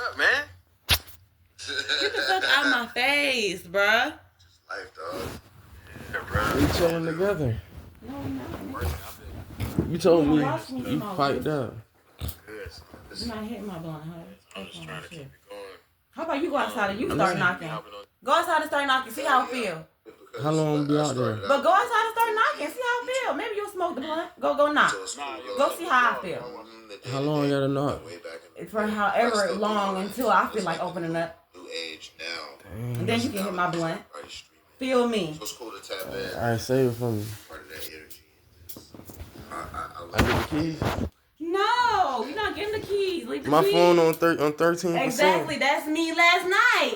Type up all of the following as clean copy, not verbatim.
up, man? Get the fuck out of my face, bruh. Just life, dog. Yeah, bro. We chilling together. No, not. You told me Watch me you smoke. piped up. Good. You're not hitting my blunt, huh? I'm just trying to keep it going. How about you go outside and you start knocking? Go outside and start knocking. See how it feel. How long be out there? But go outside and start knocking. See how it feel. Maybe you'll smoke the blunt. Go knock. Go see how I feel. How long you gotta knock? For however long until I feel like opening up. New age now. And then you can hit my blunt. Feel me. So it's cool to tap in. Alright, save it for me. Part of that energy. I get the keys. No, you're not getting the keys. Leave the My keys. phone on 13%. Exactly, that's me last night.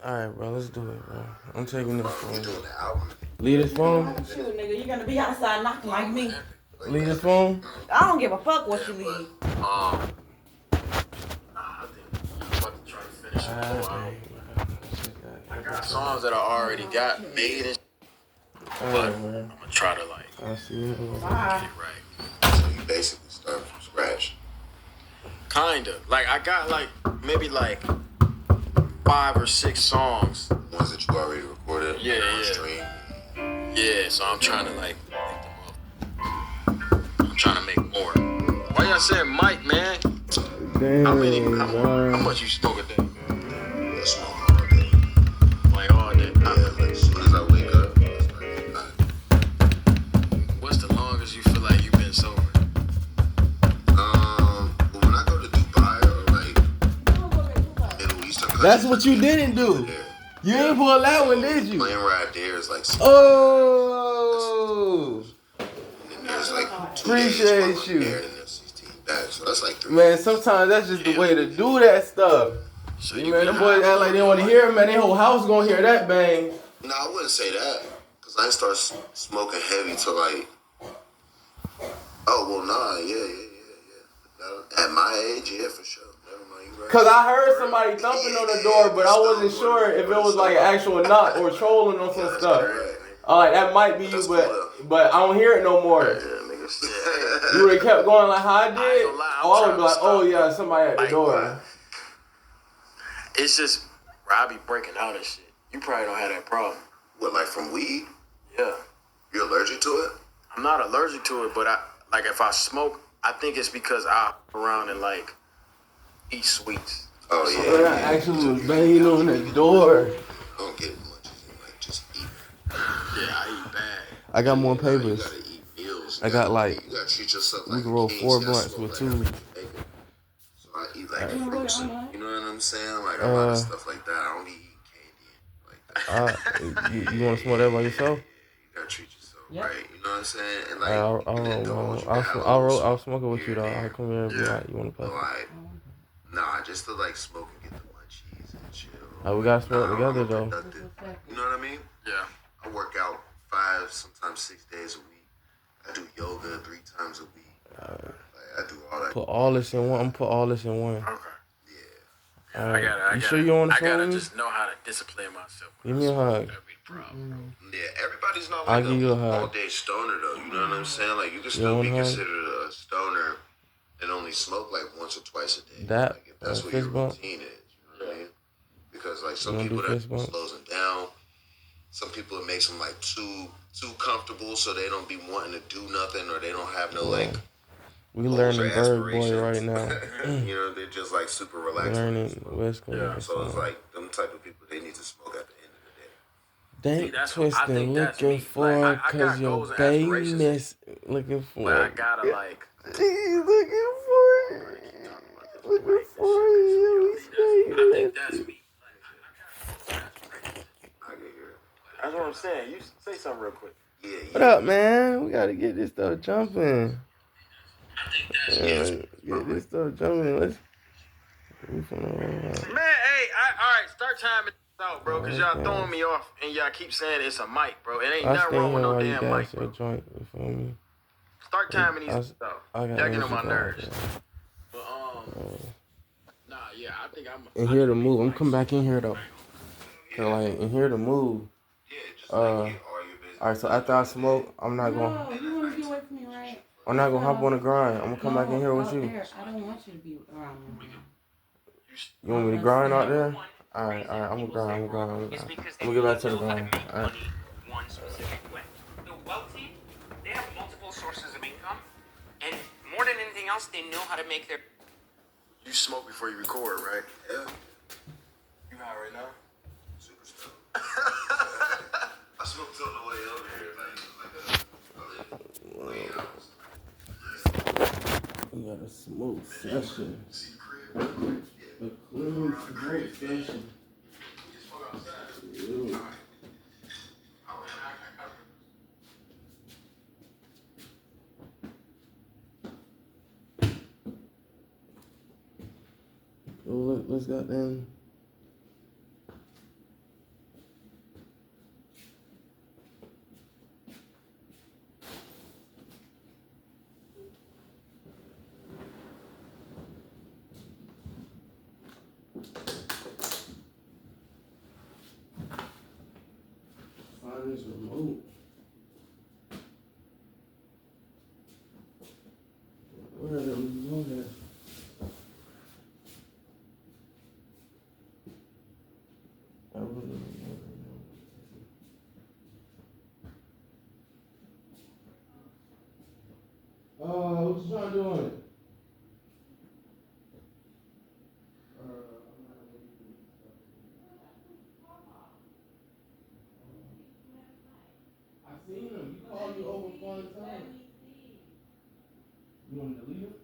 Alright, bro, let's do it, bro. I'm taking this We phone. doing the album. Leave this phone. Shoot, nigga, you're gonna be outside knocking like me. Leave this phone. I don't give a fuck what you leave. I think I'm about to try to finish the whole album. I got songs that I already got made and but I'm gonna try to like I see it. get it right. So you basically start from scratch. Kinda. Like I got like maybe like 5 or 6 songs. Ones that you already recorded. Yeah, on yeah. stream. Yeah, so I'm trying to like make them up. I'm trying to make more. Why y'all saying Mike, man? Damn, How much you smoke a day? I smoke all day. Like all day. Yeah, like as soon as I wake up, it's like, What's the longest you feel like you've been sober? but when I go to Dubai or like Middle Eastern countries, That's what you didn't do. there. You ain't pull that one, did you? Plane ride there is like Oh, and there's like 2 Appreciate days while I'm you. there, and then 16 back. So that's like 3 man. Sometimes that's just the way to do that stuff. So You man, them boys act like they want to hear it, man. Their whole house gonna hear that bang. No, I wouldn't say that. Because I didn't start smoking heavy till like, oh, well, nah, yeah. At my age, yeah, for sure. Never mind, you right. Cause I heard somebody thumping on the door, but I wasn't sure if it was like an actual knock or trolling on some stuff. Like that might be you, but I don't hear it no more. Yeah, niggas. You would have kept going like how I I ain't did. gonna lie, I'm Oh, I would trying be to like, stop. oh yeah, somebody at the door. It's just where I be breaking out and shit. You probably don't have that problem. What, like from weed? Yeah. You're allergic to it? I'm not allergic to it, but I like if I smoke, I think it's because I around and like eat sweets. Oh, But I yeah. actually was banging on the door. I don't get much as in, like, just eat. Yeah, I eat bad. I got more You papers. gotta eat meals. I got like You gotta treat yourself we like can roll a king. 4 So I blunts smoke with like 2. bacon. So I eat like fruits and, you know what I'm saying? Like a lot of stuff like that. I don't eat candy like that. You want to smoke that by yourself? You gotta treat yourself Yep. right. You know what I'm saying? And like, I'll you can indulge, you can have a I'll little smoke it with you though. here and I'll there. come here and be like, you want to But play? like, nah, just to like smoke and get the munchies and chill. We gotta smoke Nah, together I'm though. productive. You know what I mean? Yeah. I work out 5, sometimes 6 days a week. I do yoga 3 times a week. Like, I do all that. Put all this in one. I'm put all this in one. Okay. Yeah. Alright. I You gotta, sure you on the I phone gotta with me? just know how to discipline myself. Give me a hug. That'd be the problem. Yeah, everybody's not I'll like give you a hug. all-day stoner, though. You know what I'm saying? Like, you can You still want be a hug? considered a stoner and only smoke, like, once or twice a day. That, like, if that's what fist your bump? routine is. You know what I mean? Because, like, some You wanna people do that fist bump? slows them down. Some people, it makes them, like, too comfortable, so they don't be wanting to do nothing, or they don't have no, like, We goals learning or Bird Boy aspirations. right now. You know, they're just, like, super We relaxed. learning West Coast. Yeah, So it's like, them type of people, they need to smoke at the end of the day. Dank that's what- I twisting think that's looking me. for Like, I cause got your goals and baby aspirations. miss looking for. But I gotta like. He's looking for it. Looking for you. I think that's me. I get here. That's what I'm saying. You say something real quick. Yeah, What up, man? We gotta get this stuff jumping. Get this stuff jumping. Let's. We finna roll out. Man, hey, all right, start timing this out, bro, because y'all throwing me off and y'all keep saying it's a mic, bro. It ain't I nothing stay wrong with here no while you damn gas mic, your bro. joint. You feel me? Start timing I- these stuff. I Y'all got getting on my energy nerves. bars, But nah, yeah, I think I'm. In here to move. I'm coming back in here though. Cause like in here to move. Yeah, just like get all your business. Alright, so after I smoke, I'm not going. No, you want to get away from me, right? I'm not gonna hop on the grind. I'm gonna come back in here with you. I don't want you to be around me. You want me to grind out there? Alright, I'm gonna grind. I'm gonna get back to the grind. Alright. One specific way. The wealthy, they have multiple sources of income, and more than anything else, they know how to make their. You smoke before you record, right? Yeah. You high right now? Super stoned. I smoked on the way over here, like way out. We got a smooth session. A clean smooth session. Yeah. Let's got them. Find this remote. Where are the remote at? What you trying to do on it? I seen him. You called me over 4 times. You want me to leave it?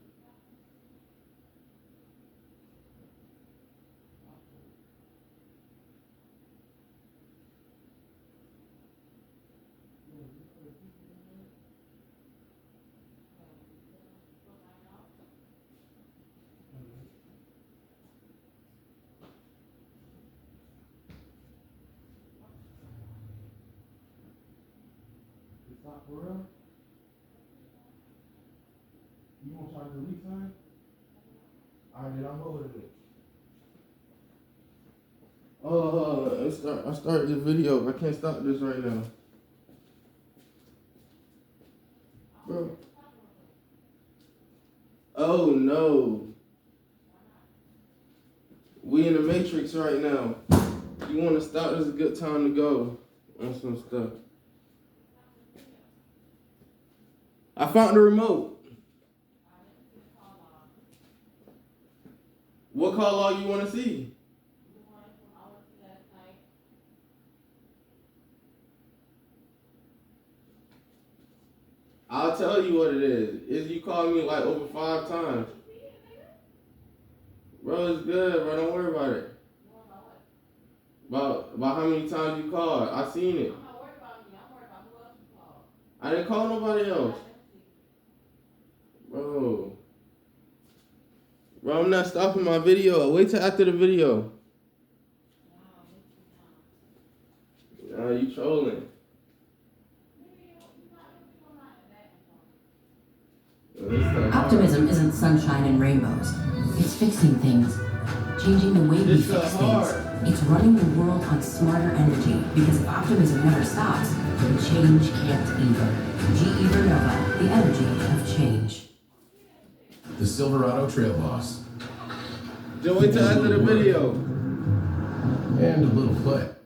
Stop for real? You want to try to delete time? Alright, then I'm holding it. I started the video. I can't stop this right now. Bro. Oh no. We in the Matrix right now. You want to stop? This is a good time to go on some stuff. I found the remote. What call log you want to see? I'll tell you what it is. Is you called me like over 5 times. Bro, it's good, bro. Don't worry about it. About how many times you called. I seen it. I'm not worried about me. I'm worried about who else you called. I didn't call nobody else. Bro, I'm not stopping my video. Wait till after the video. Nah, you trolling. Optimism isn't sunshine and rainbows. It's fixing things, changing the way we fix things. It's running the world on smarter energy, because if optimism never stops, then change can't either. GE Vernova, the energy of change. The Silverado Trail Boss. Just wait till after the video. And a little foot.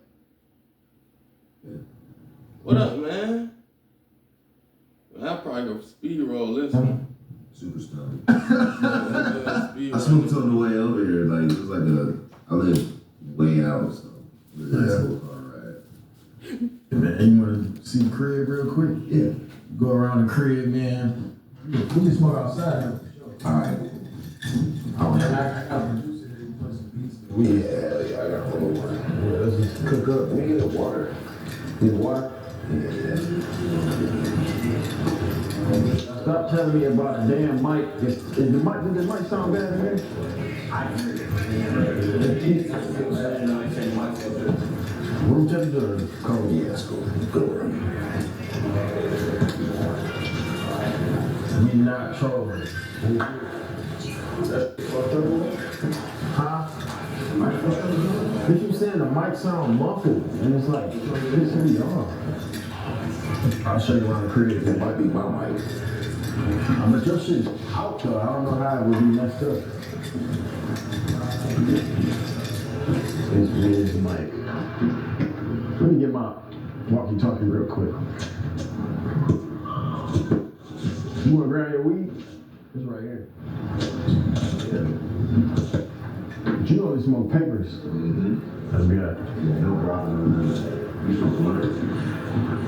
What up, man? I'll probably go speed roll this one. Super stoned. I I smoked on the way over here. Like, it was like I live way out, so it was a nice car ride. Hey man, you want to see the crib real quick? Yeah. Go around the crib, man. We can smoke outside. Alright. I got produce it and put some beats. Yeah, I got a little water. Yeah, let's just cook up. Let me get the water. Get water. Yeah. Stop telling me about a damn mic. Does the mic sound bad in here? Room temperature is cold. Yeah, it's cool. Good room. We not trolling. Huh? But you saying the mic sound muffled, and it's like, this is y'all. I'll show you around the crib. It might be my mic. But your shit's out though. I don't know how it would be messed up. It's Mike. Let me get my walkie-talkie real quick. You wanna grab your weed? It's right here. Yeah. But you only smoke papers. Mm-hmm. That's good. Yeah, no problem.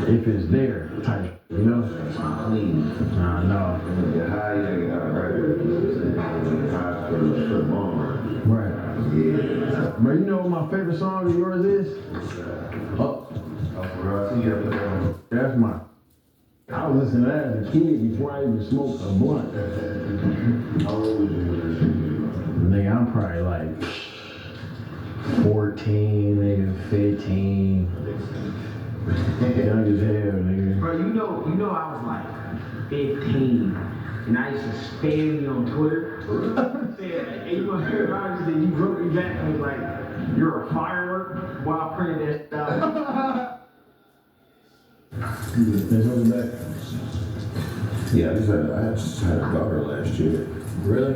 If it's there, type, you know? It's not clean. Nah, no. Get high, you gotta get out right there. High for long. Right. Yeah. But you know what my favorite song of yours is? Oh. That's my. I was listening to that as a kid before I even smoked a blunt. How old was you? Nigga, I'm probably like 14, nigga, 15. Young as hell, nigga. Bro, you know I was like 15 and I used to spam you on Twitter. Saying, hey, you want to hear about it? Then you wrote me back and was like, you're a firework while I printed that stuff. Yeah, I just had a daughter last year. Really?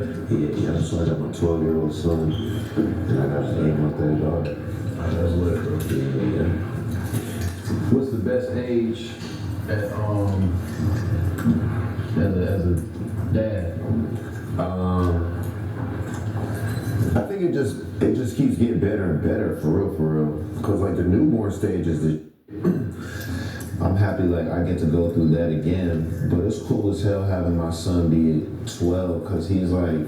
Yeah, so I got my 12-year-old son, and I got an 8-month-old daughter. That's lit, bro. Yeah. What's the best age as a dad? I think it just keeps getting better and better, for real. Cause like the newborn stage is I'm happy like I get to go through that again, but it's cool as hell having my son be 12, cause he's like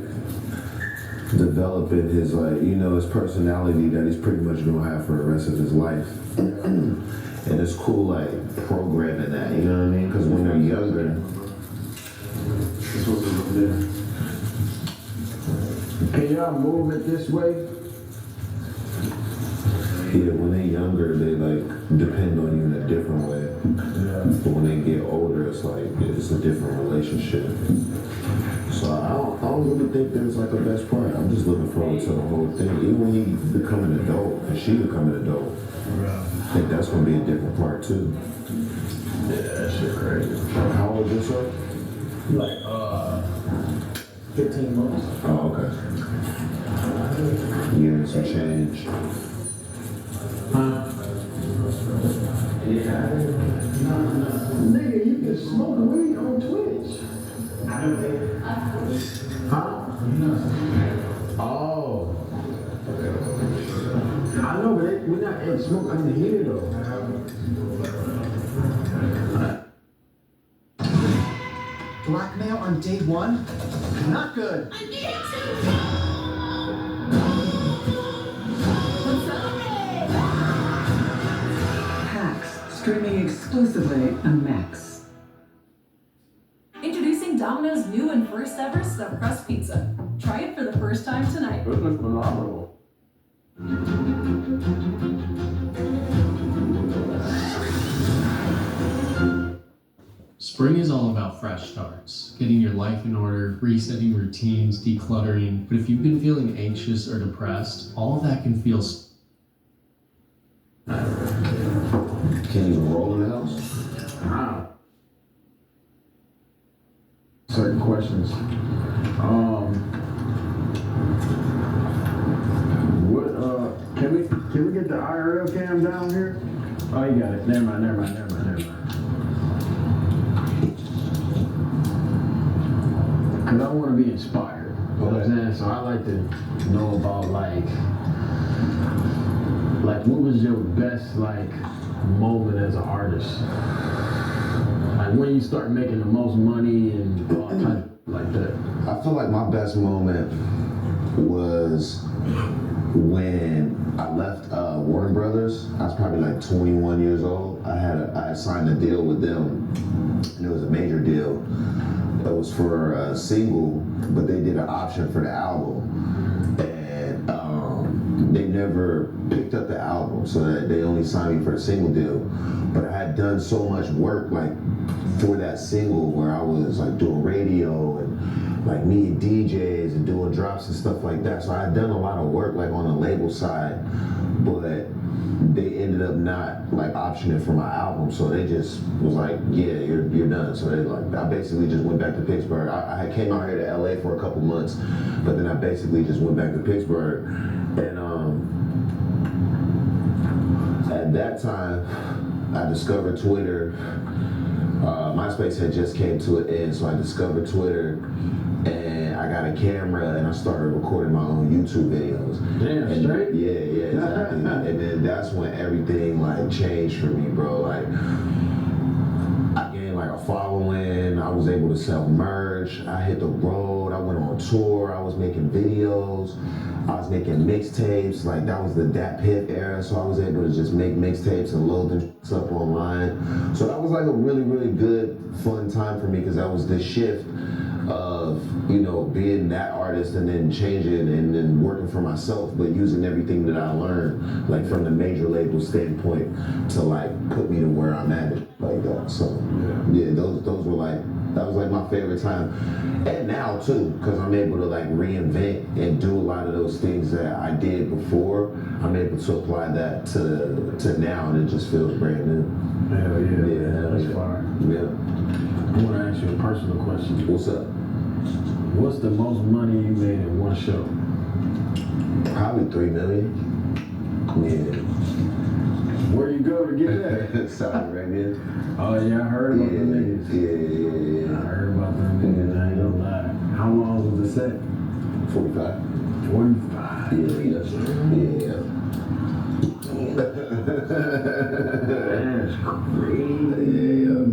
developing his his personality that he's pretty much gonna have for the rest of his life. And it's cool like programming that, you know what I mean? Cause when they're younger, can y'all move it this way? yeah, when they're younger, they like depend on you in a different way. Yeah. But when they get older, it's like it's a different relationship. So I don't really think there's like a best part. I'm just looking forward to the whole thing. Even when he become an adult and she become an adult, I think that's gonna be a different part too. Yeah, that shit crazy. How old is your son? Like 15 months. Oh, okay. Yeah, some change. Huh? Nigga, you can smoke weed on Twitch. Huh? Oh. I know, but we're not smoking in here though. Blackmail on day one? Not good. Hacks, streaming exclusively on Max. Introducing Domino's new and first ever stuffed crust pizza. Try it for the first time tonight. This is phenomenal. Spring is all about fresh starts, getting your life in order, resetting routines, decluttering. But if you've been feeling anxious or depressed, all of that can feel. Can you roll in the house? Wow. Certain questions. Can we get the IRL cam down here? Oh, you got it. Never mind. Cause I want to be inspired. You know what I'm saying? So I like to know about like what was your best moment as an artist? Like when you start making the most money and all type like that. I feel like my best moment was when I left Warner Brothers. I was probably like 21 years old. I had signed a deal with them, and it was a major deal. It was for a single, but they did an option for the album, and they never picked up the album, so that they only signed me for a single deal. But I had done so much work for that single, where I was doing radio and like meeting DJs and doing drops and stuff like that. So I had done a lot of work like on the label side, but they ended up not like optioning for my album. So they just was like, yeah, you're done. So they like, I basically just went back to Pittsburgh. I came out here to LA for a couple months, but then I basically just went back to Pittsburgh. And at that time, I discovered Twitter. MySpace had just came to an end, so I discovered Twitter, and I got a camera, and I started recording my own YouTube videos. Damn, straight? Yeah, exactly. And then that's when everything like changed for me, bro. Like, I gained like a following. I was able to sell merch. I hit the road. I went on tour. I was making videos. I was making mixtapes. Like, that was the Dat Piff era, so I was able to just make mixtapes and load them up online. So that was like a really, really good, fun time for me, because that was the shift of, you know, being that artist and then changing and then working for myself, but using everything that I learned, like from the major label standpoint, to like put me to where I'm at, like that. So yeah, those were like, that was like my favorite time. And now too, because I'm able to like reinvent and do a lot of those things that I did before. I'm able to apply that to now, and it just feels brand new. Hell yeah. Yeah, that's fire. Yeah. I want to ask you a personal question. What's up? What's the most money you made in one show? Probably $3 million. Yeah. Where you go to get that? Saudi Arabia. Oh yeah, I heard about them niggas. Yeah. I heard about them niggas, I ain't gonna lie. How long was the set? 45. 45? Yeah. That's crazy. Yeah.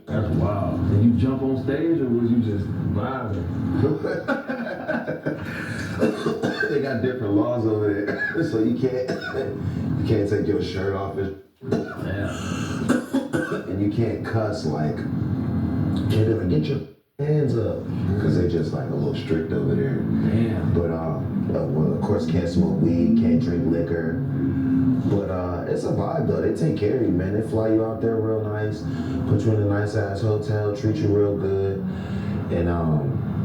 That's wild. Did you jump on stage or was you just vibing? They got different laws over there, so you can't take your shirt off and you can't cuss, like, can't even get your hands up, because they're just like a little strict over there. Damn. But well, of course, can't smoke weed, can't drink liquor. But it's a vibe though. They take care of you, man. They fly you out there real nice, put you in a nice ass hotel, treat you real good. And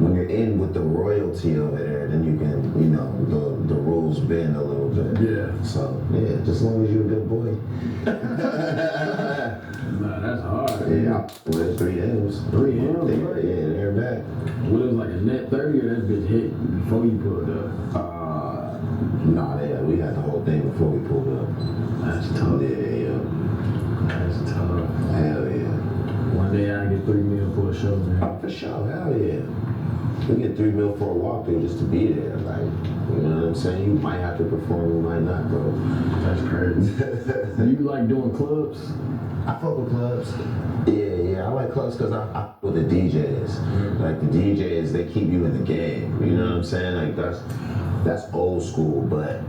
when you're in with the royalty over there, then you can, you know, the rules bend a little bit. Yeah. So yeah, just as long as you're a good boy. Nah, that's hard. Yeah, with 3 M's. 3 M's? Yeah, they're back. What, it was like a net 30 or that bitch hit before you pulled up? Nah, yeah, we had the whole thing before we pulled up. That's tough. Yeah. That's tough. Hell yeah. One day I get $3 million for a show, man. Oh, for sure, hell yeah. We get $3 million for a walkthrough just to be there, like, you know what I'm saying? You might have to perform, you might not, bro. That's crazy. You like doing clubs? I fuck with clubs. Yeah, I like clubs because I fuck with the DJs. Like, the DJs, they keep you in the game, you know what I'm saying? Like, that's old school, but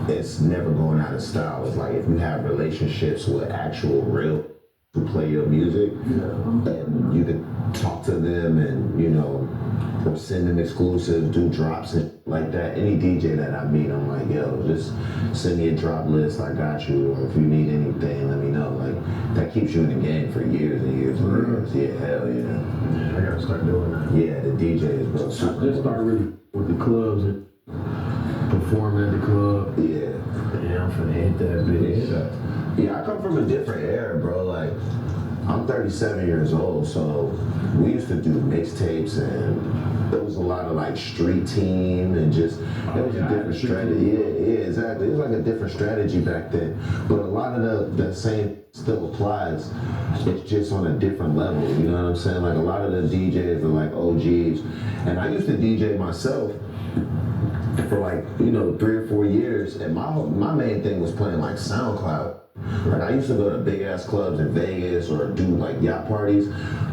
it's never going out of style. It's like, if you have relationships with actual real who play your music, and you can talk to them and, you know, send them exclusives, do drops and like that. Any DJ that I meet, I'm like, yo, just send me a drop list, I got you. Or if you need anything, let me know. Like, that keeps you in the game for years and years and years. Yeah, hell yeah. Yeah, I gotta start doing that. Yeah, the DJs, bro. I just start really with the clubs and performing at the club. Yeah, I'm finna hit that bitch. Yeah, I come from a different era, bro. Like, I'm 37 years old, so we used to do mixtapes, and there was a lot of like street team and just, it was a different strategy. Yeah, exactly. It was like a different strategy back then. But a lot of the same still applies. It's just on a different level, you know what I'm saying? Like, a lot of the DJs are like OGs. And I used to DJ myself for like, you know, 3 or 4 years, and my main thing was playing like SoundCloud. Like, I used to go to big ass clubs in Vegas or do like yacht parties,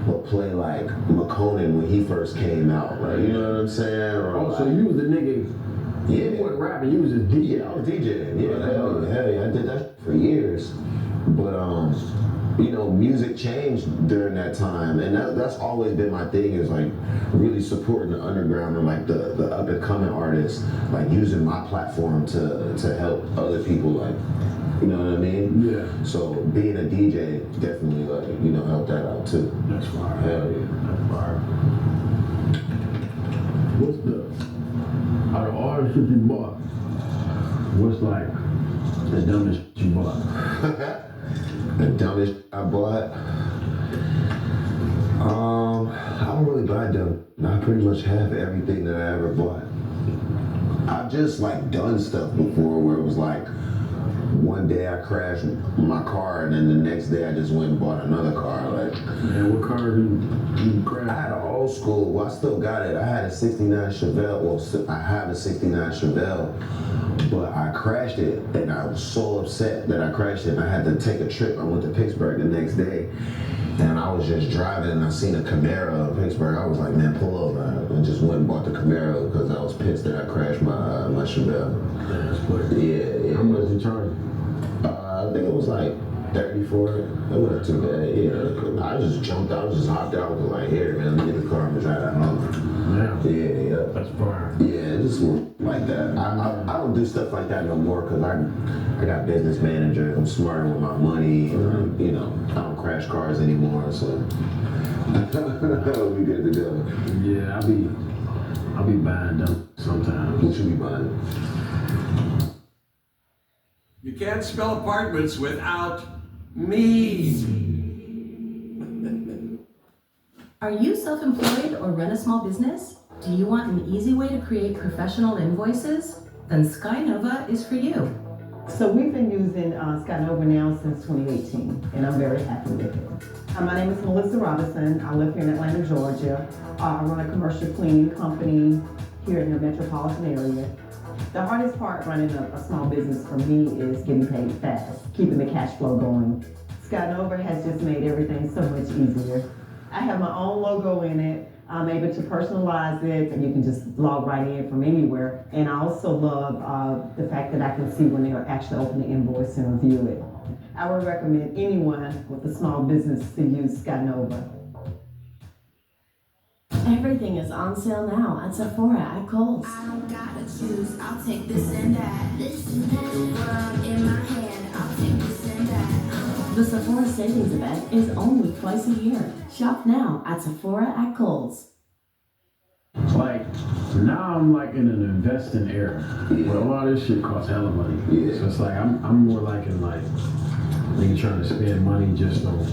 but play like McConan when he first came out, like, you know what I'm saying? Or oh, like, so you was the nigga, yeah, you wasn't rapping, you was just DJing. Yeah, I was DJing, yeah, hell yeah, I did that for years. But you know, music changed during that time, and that's always been my thing, is like really supporting the underground and like the up and coming artists, like using my platform to help other people, like, you know what I mean? Yeah. So being a DJ definitely, like, you know, helped that out too. That's fire. Hell yeah. That's fire. shit you bought? What's like the dumbest shit you bought? The dumbest shit I bought? I don't really buy dumb. I pretty much have everything that I ever bought. I've just like done stuff before where it was like, one day I crashed my car and then the next day I just went and bought another car. Like, man, what car did you crash? I had an old school, well I still got it. I had a 69 Chevelle, well I have a 69 Chevelle, but I crashed it and I was so upset that I crashed it and I had to take a trip. I went to Pittsburgh the next day and I was just driving and I seen a Camaro in Pittsburgh. I was like, man, pull over. I just went and bought the Camaro because I was pissed that I crashed my Chevelle. Yeah. How much did you charge? I think it was like 30 for it. It wasn't too bad. Yeah, I just jumped out, just hopped out, was like, here, man, let me get the car and drive that home. Yeah. That's fire. Yeah, just like that. I don't do stuff like that no more because I got business managers. I'm smarter with my money. And, you know, I don't crash cars anymore, so we good to go. Yeah, I'll be buying them sometimes. What you be buying? You can't spell apartments without me. Are you self-employed or run a small business? Do you want an easy way to create professional invoices? Then Skynova is for you. So we've been using Skynova now since 2018, and I'm very happy with it. My name is Melissa Robinson. I live here in Atlanta, Georgia. I run a commercial cleaning company here in the metropolitan area. The hardest part running a small business for me is getting paid fast, keeping the cash flow going. Skynova has just made everything so much easier. I have my own logo in it. I'm able to personalize it, and you can just log right in from anywhere. And I also love the fact that I can see when they'll actually open the invoice and review it. I would recommend anyone with a small business to use Skynova. Everything is on sale now at Sephora at Kohl's. I don't gotta choose, I'll take this and that. This and that. The world in my hand, I'll take this and that. The Sephora Savings Event is only twice a year. Shop now at Sephora at Kohl's. Like, now I'm like in an investing era. Where a lot of this shit costs hella money. So it's like, I'm more like in like, nigga trying to spend money just on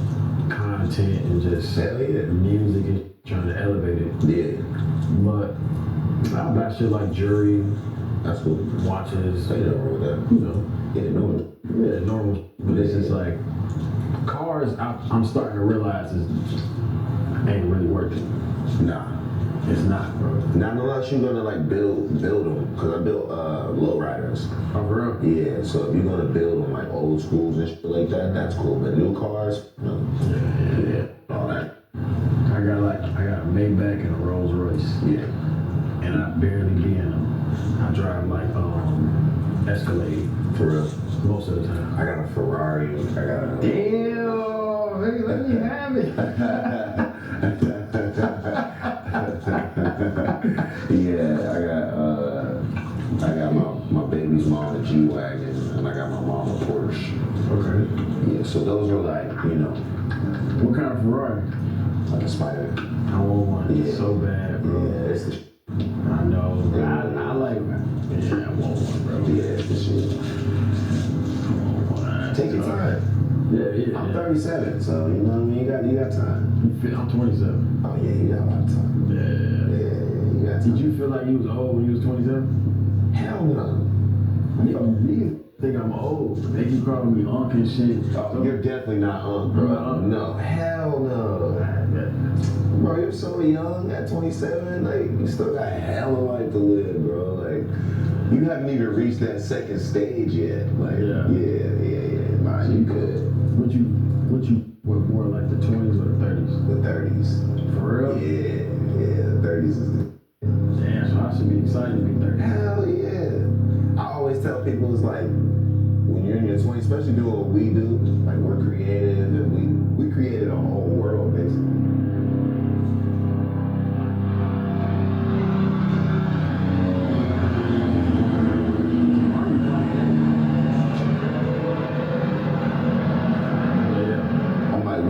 content and just music and trying to elevate it. But I buy shit like jewelry. That's cool. Watches. Ain't nothing wrong with that. You know. Yeah, normal. Yeah, normal. But it's just like, cars, I'm starting to realize ain't really working. Nah. It's not, bro. Not unless you're gonna like build them. Cause I built lowriders. Oh, for real? Yeah, so if you're gonna build on like old schools and shit like that, that's cool. But new cars, no. Yeah. All that. I got a Maybach and a Rolls Royce. Yeah. And I barely be in them. I drive like Escalade. For real. Most of the time. I got a Ferrari. I got a. Damn, hey, let me have it. Yeah, I got my baby's mom a G-Wagon, and I got my mom a Porsche. Okay. Yeah, so those are like, you know. What kind of Ferrari? Like a Spider. I want one. It's so bad, bro. Yeah, it's the I know. I like it. Yeah, I want one, bro. Yeah, it's the shit. Take your time. Yeah. I'm 37, so you know what I mean. You got time. I'm 27. Oh yeah, you got a lot of time. Yeah. You got time. Did you feel like you was old when you was 27? Hell no. You think I'm old? They keep calling me Unc and shit. Oh, you're definitely not Unc, bro. No, hell no. Bro, you're so young at 27. Like you still got hella life to live, bro. Like you haven't even reached that second stage yet. Like yeah. Nah, you good. What more like the 20s or the 30s? The 30s. For real? Yeah, the 30s is good. Damn, so I should be excited to be 30. Hell yeah. I always tell people it's like when you're in your 20s, especially doing what we do, like we're creative and we created a whole world basically.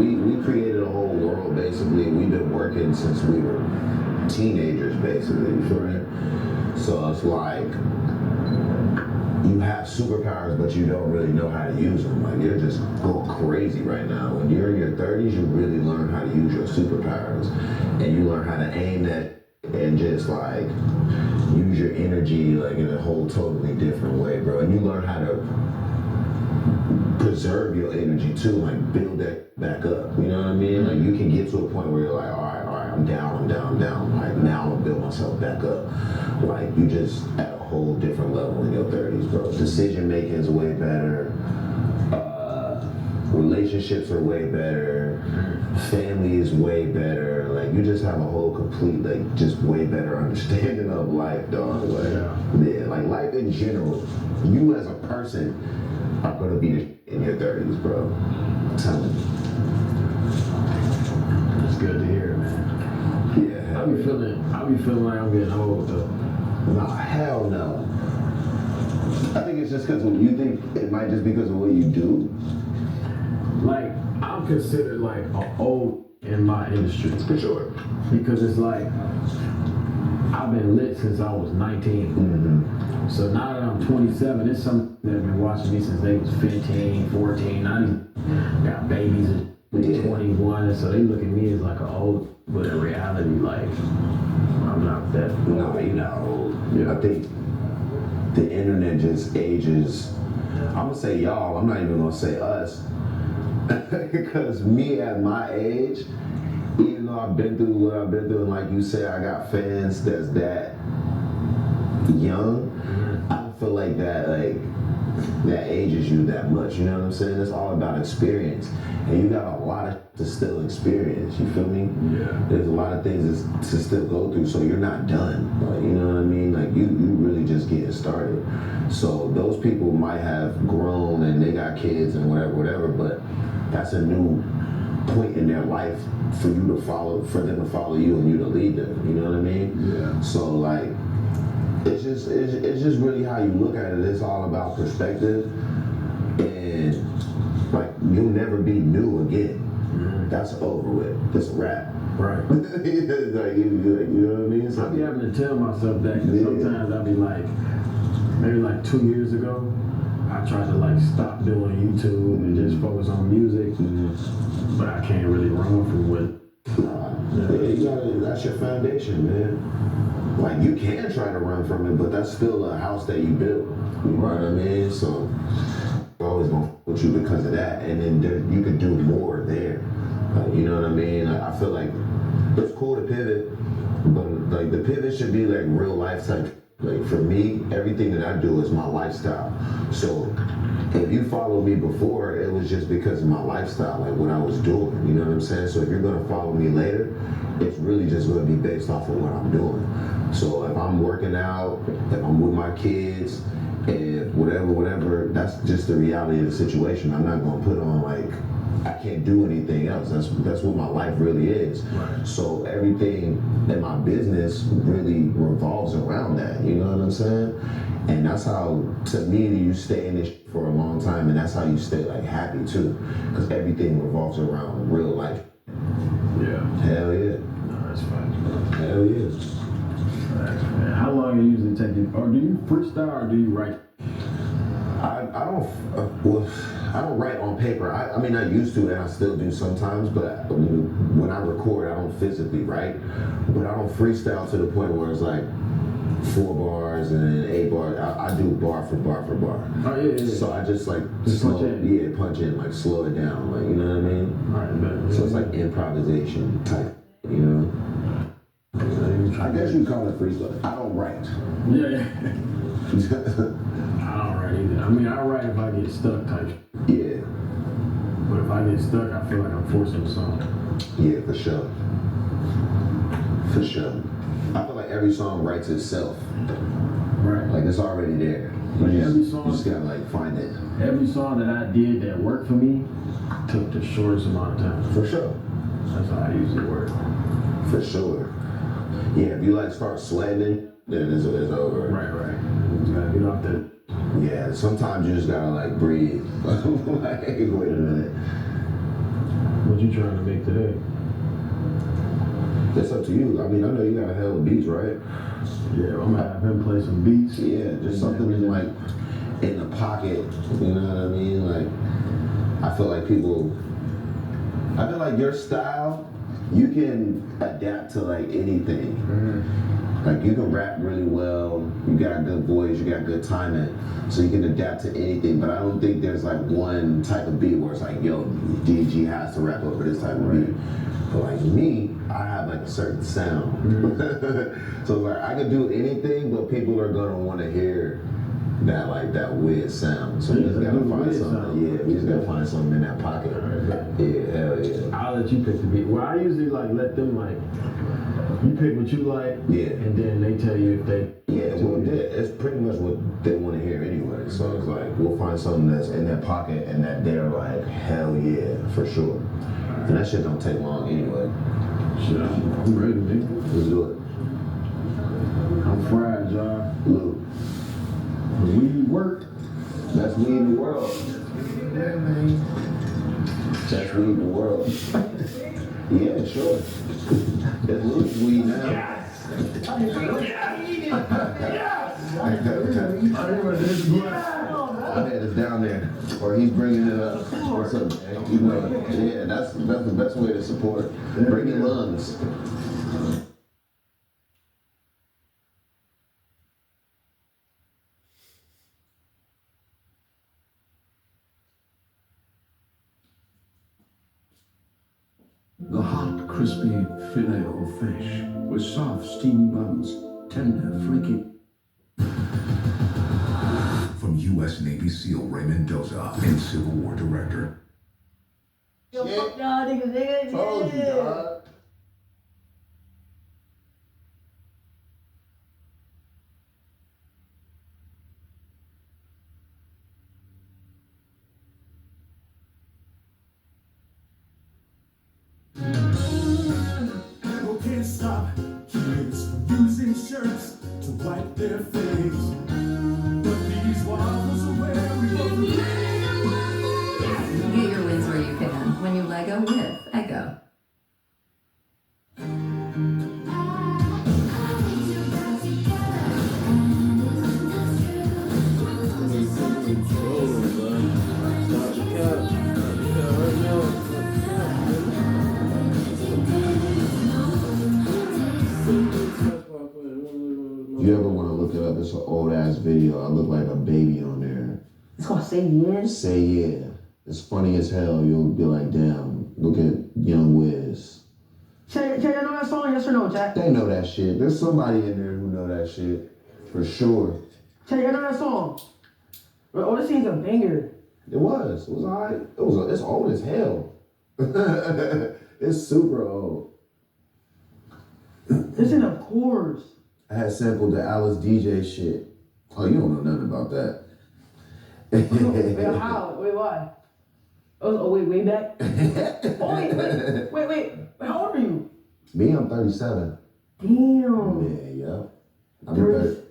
We created a whole world basically. We've been working since we were teenagers basically, you feel me? So it's like you have superpowers, but you don't really know how to use them. Like you're just going crazy right now. When you're in your 30s, you really learn how to use your superpowers, and you learn how to aim that and just like use your energy like in a whole totally different way, bro. And you learn how to preserve your energy too, like build that back up. You know what I mean? Like you can get to a point where you're like, all right, I'm down. Like now I'm gonna build myself back up. Like you just at a whole different level in your 30s, bro. Decision making is way better. Relationships are way better. Family is way better. Like you just have a whole complete, like just way better understanding of life, dog. Like, yeah, like life in general. You as a person are gonna be the in your 30s, bro. I'm telling you. It's good to hear, man. Yeah. I be feeling like I'm getting old though. Nah, hell no. I think it's just because when you think it might just because of what you do. Like I'm considered like old in my industry. For sure. Because it's like I've been lit since I was 19. Mm-hmm. So now that I'm 27, it's some that have been watching me since they was 15, 14. Now they got babies at 21, so they look at me as like an old, but in reality, like I'm not that. No, you're not old. Yeah. I think the internet just ages. I'm gonna say y'all. I'm not even gonna say us. Because me at my age, even though I've been through what I've been through, and like you said, I got fans that's that young, I don't feel like that ages you that much. You know what I'm saying? It's all about experience, and you got a lot of to still experience. You feel me? Yeah. There's a lot of things to still go through, so you're not done. Like, you know what I mean? Like you really just getting started. So those people might have grown and they got kids and whatever, but that's a new point in their life for them to follow you and you to lead them. You know what I mean? Yeah. So like, it's just really how you look at it. It's all about perspective, and like you'll never be new again. Mm-hmm. That's over with. It's a wrap. Right. Like, you know what I mean? So, I be having to tell myself that because sometimes I be like, maybe like 2 years ago, I tried to like stop doing YouTube and just focus on music, but I can't really run from what. That's your foundation, man. Like you can try to run from it, but that's still a house that you built. You know what I mean? So you're always gonna f with you because of that, and then you can do more there. You know what I mean? I feel like it's cool to pivot, but like the pivot should be like real life type. Like for me, everything that I do is my lifestyle. So if you followed me before, it was just because of my lifestyle, like what I was doing. You know what I'm saying? So if you're gonna follow me later, it's really just gonna be based off of what I'm doing. So if I'm working out, if I'm with my kids, if whatever, that's just the reality of the situation. I'm not gonna put on like, I can't do anything else. That's what my life really is. Right. So everything in my business really revolves around that. You know what I'm saying? And that's how, to me, you stay in this for a long time, and that's how you stay like happy too, because everything revolves around real life. Yeah. Hell yeah. No, that's fine. Hell yeah. How long do you usually take it? Or do you freestyle or do you write? I don't write on paper. I mean, I used to, and I still do sometimes, but when I record, I don't physically write. But I don't freestyle to the point where it's like 4 bars and then 8 bars. I do bar for bar for bar. Oh, yeah. So I just like punch in, like slow it down, like, you know what I mean? All right, so it's like improvisation type, you know? I guess you call it freestyle. I don't write. Yeah. I don't write either. I mean, I write if I get stuck type. Yeah. But if I get stuck, I feel like I'm forcing something. Yeah, for sure. For sure. I feel like every song writes itself. Right. Like it's already there. You just gotta like find it. Every song that I did that worked for me took the shortest amount of time. For sure. That's how I usually work. For sure. Yeah, if you like start sweating, then it's over. Right. You just gotta get off that. Yeah, sometimes you just gotta like breathe. Like, wait a minute. What you trying to make today? It's up to you. I mean, I know you got a hell of beats, right? Yeah, I'm gonna have him play some beats. Yeah, just something in like in the pocket. You know what I mean? Like, I feel like your style, you can adapt to like anything. Like you can rap really well, you got a good voice, you got good timing, so you can adapt to anything. But I don't think there's like one type of beat where it's like, yo, DG has to rap over this type of beat. But like me, I have like a certain sound. So like I can do anything, but people are gonna want to hear that weird sound. So we just gotta find something. Yeah, we just gotta find something in that pocket. Yeah, hell yeah. I'll let you pick the beat. Well, I usually like let them like, you pick what you like, and then they tell you if they. Yeah, well, it's pretty much what they want to hear anyway. So it's like we'll find something that's in that pocket and that they're like, hell yeah, for sure. And that shit don't take long anyway. Shit, I'm ready, man. Let's do it. I'm fried, y'all. Luke. Weed work. Best weed in the world. Yeah, man. Best weed in the world. Yeah, sure. It's Luke's weed now. Yes. My head is down there, or he's bringing it up, or something. You know, yeah, that's the best way to support. Bring your lungs. The hot, crispy fillet of fish with soft, steamy buns, tender, flaky. From U.S. Navy SEAL Raymond Doza and Civil War Director. Yo, fuck y'all niggas, nigga. Told you, dog. People can't stop kids from using shirts to wipe their face. But these waffles are where we Get your wins where you can when you Lego with Eggo. You ever want to look it up? It's an old ass video. I look like a baby on there. It's called Say Yeah. Say yeah. It's funny as hell. You'll be like, damn, look at Young Wiz. Chat, you know that song? Yes or no, chat? They know that shit. There's somebody in there who know that shit. For sure. Chat, you know that song? Oh, this thing's a banger. It was. It was alright. It's old as hell. It's super old. This is of course. I had sampled the Alice DJ shit. Oh, you don't know nothing about that. Wait, how? Wait, why? Oh, wait, way back? Oh, wait. How old are you? Me, I'm 37. Damn. Yeah.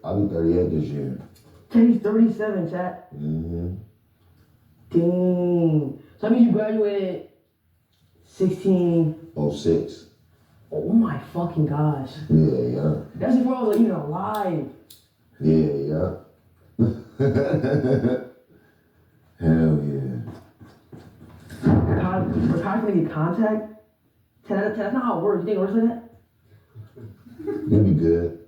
I'll be 38 this year. He's 37, chat. Mm-hmm. Dang. So that means you graduated 16. 06. Oh my fucking gosh. Yeah. That's before I was even alive. Yeah. Hell yeah. For cognitive contact? That's not how it works. You think it works like that? You'll be good.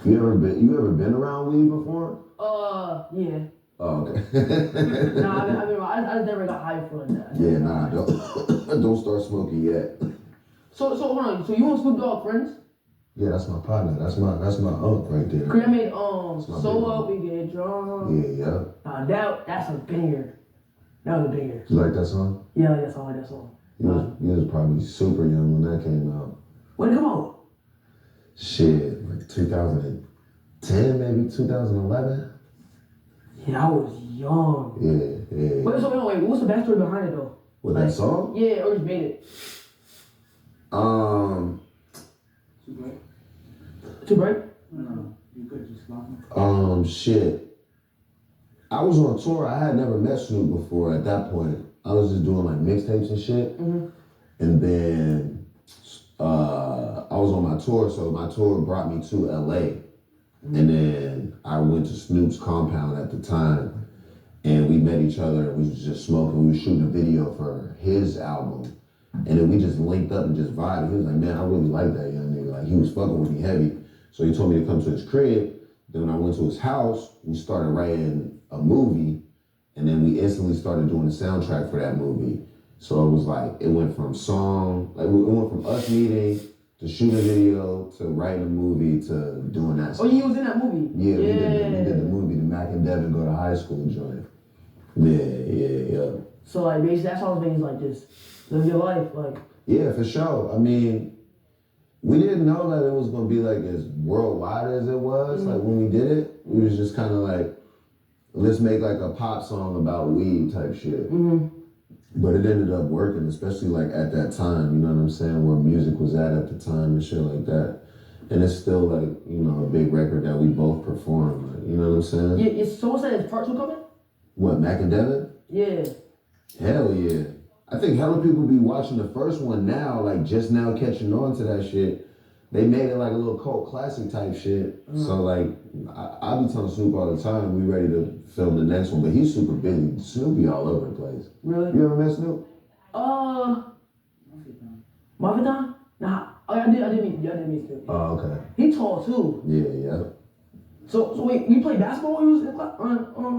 You ever been around weed before? Yeah. Oh, okay. I never got high for that. Yeah, nah, don't start smoking yet. So hold on. So you and Snoop Dogg friends? Yeah, that's my partner. That's my uncle right there. Cause I made So Up, We Get Drunk. Yeah. That's a banger. That was a banger. You like that song? Yeah, I like that song. You was probably super young when that came out. When did it come out? Shit, like 2010, maybe 2011. Yeah, I was young. Yeah. Wait, what's the backstory behind it though? With that song? Yeah, or just made it. Too bright? No, you could just laugh. Shit. I was on tour. I had never met Snoop before at that point. I was just doing like mixtapes and shit. Mm-hmm. And then I was on my tour, so my tour brought me to LA. And then I went to Snoop's compound at the time, and we met each other, and we was just smoking. We were shooting a video for his album. And then we just linked up and just vibed. He was like, man, I really like that young nigga. Like, he was fucking with me heavy. So he told me to come to his crib. Then when I went to his house, we started writing a movie. And then we instantly started doing the soundtrack for that movie. So it was like, it went from song, like it went from us meeting to shooting a video to writing a movie to doing that stuff. Oh, you was in that movie? Yeah, we did the movie, the Mac and Devin Go to High School joint. Yeah. So like basically that's all things like this. Live your life, like. Yeah, for sure. I mean, we didn't know that it was gonna be like as worldwide as it was. Like when we did it, we was just kind of like, let's make like a pop song about weed type shit. But it ended up working, especially like at that time, you know what I'm saying, where music was at the time and shit like that. And it's still like, you know, a big record that we both perform, like, you know what I'm saying? Yeah, it's so what's that, is part 2 coming? What, Mac and Devin? Yeah. Hell yeah. I think hella people be watching the first one now, like just now catching on to that shit. They made it like a little cult classic type shit. So like, I be telling Snoop all the time, we ready to film the next one, but he's super busy. Snoop be all over the place. Really? You ever met Snoop? Mafia? Nah, I did meet Snoop. Oh, okay. He tall too. Yeah. So wait, you played basketball when you was in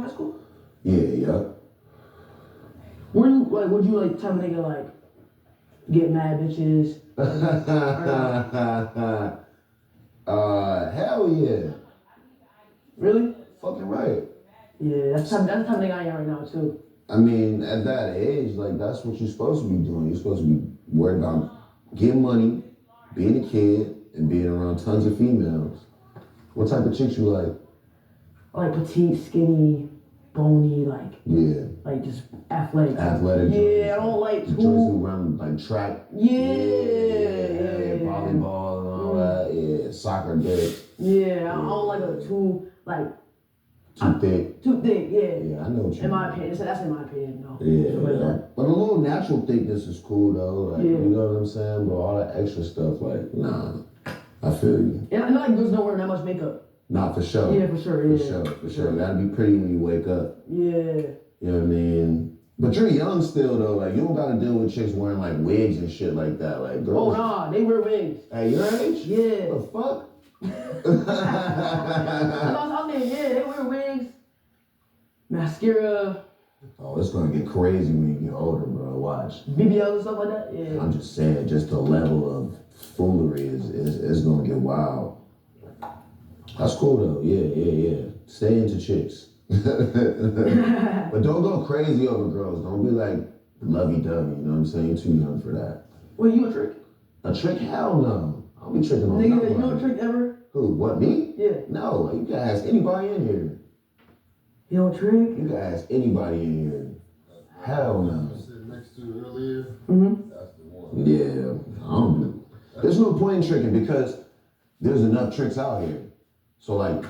high school? Yeah. Were you like, would you like type of nigga like get mad bitches? Hell yeah. Really? Fucking right. Yeah, that's the type of nigga I am right now too. I mean, at that age, like that's what you're supposed to be doing. You're supposed to be worried about getting money, being a kid, and being around tons of females. What type of chicks you like? I like petite, skinny, bony, like. Yeah. Like just athletic. Athletic. Yeah, I don't like joints who run like track. Yeah. Volleyball and all that. Yeah. Soccer dick. Yeah, I don't like a too like. Too thick. Too thick, yeah. Yeah, I know what you mean. In my opinion, that's in my opinion, no. Yeah. But a little natural thickness is cool though. Like, Yeah. you know what I'm saying? But all that extra stuff, like, nah. I feel you. Yeah, I know like girls don't wear that much makeup. Nah, for sure. Yeah, for sure. Yeah. For sure. You gotta be pretty when you wake up. Yeah. You know what I mean? But you're young still though. Like, you don't gotta deal with chicks wearing like wigs and shit like that. Like, girls. Oh nah, they wear wigs. At your age? Yeah. What the fuck? I mean, yeah, they wear wigs. Mascara. Oh, it's gonna get crazy when you get older, bro. Watch. BBL and stuff like that. Yeah. I'm just saying, just the level of foolery is gonna get wild. That's cool though. Yeah. Stay into chicks. But don't go crazy over girls. Don't be like lovey-dovey, you know what I'm saying? You're too young for that. Wait, you a trick? A trick? Hell no. I don't be tricking on Nigga, nobody. you know a trick ever? Who, what, me? Yeah. No, you can ask anybody in here. You know a trick? You can ask anybody in here. Hell no. Next to earlier. That's the one. Yeah, I don't do. There's no point in tricking because there's enough tricks out here. So like,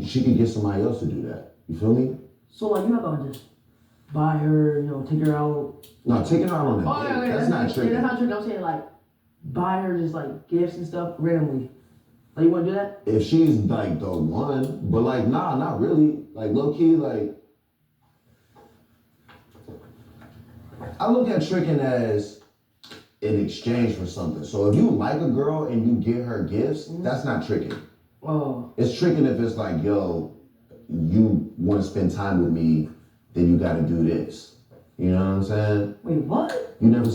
she could get somebody else to do that. You feel me? So like, you're not gonna just buy her, you know, take her out. No, taking her out on a date. That's not tricking. Yeah, that's not tricking. I'm saying like, buy her just like gifts and stuff randomly. Like, you wanna do that? If she's like the one, but like, nah, not really. Like low key, like, I look at tricking as in exchange for something. So if you like a girl and you give her gifts, that's not tricking. Oh. It's tricking if it's like, yo, you want to spend time with me, then you got to do this. You know what I'm saying? Wait, what? You never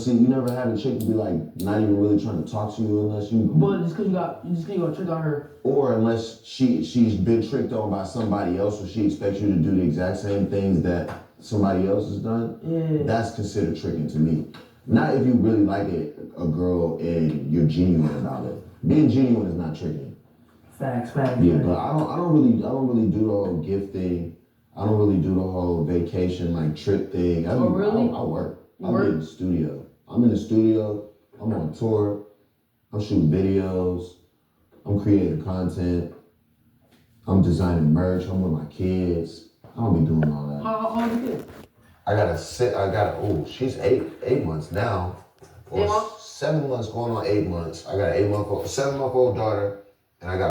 had a chick be like not even really trying to talk to you unless you. But just cause you got a trick on her. Or unless she's been tricked on by somebody else, so she expects you to do the exact same things that somebody else has done. Yeah. That's considered tricking to me. Not if you really like a girl and you're genuine about it. Being genuine is not tricking. Facts. Yeah, but I don't really do the whole gift thing. I don't really do the whole vacation like trip thing. Oh, really? I work. I'm in the studio. I'm on tour. I'm shooting videos. I'm creating content. I'm designing merch. I'm with my kids. I don't be doing all that. How old are you? She's 8 months now. Well, 7 months going on 8 months. I got an 7-month-old daughter, and I got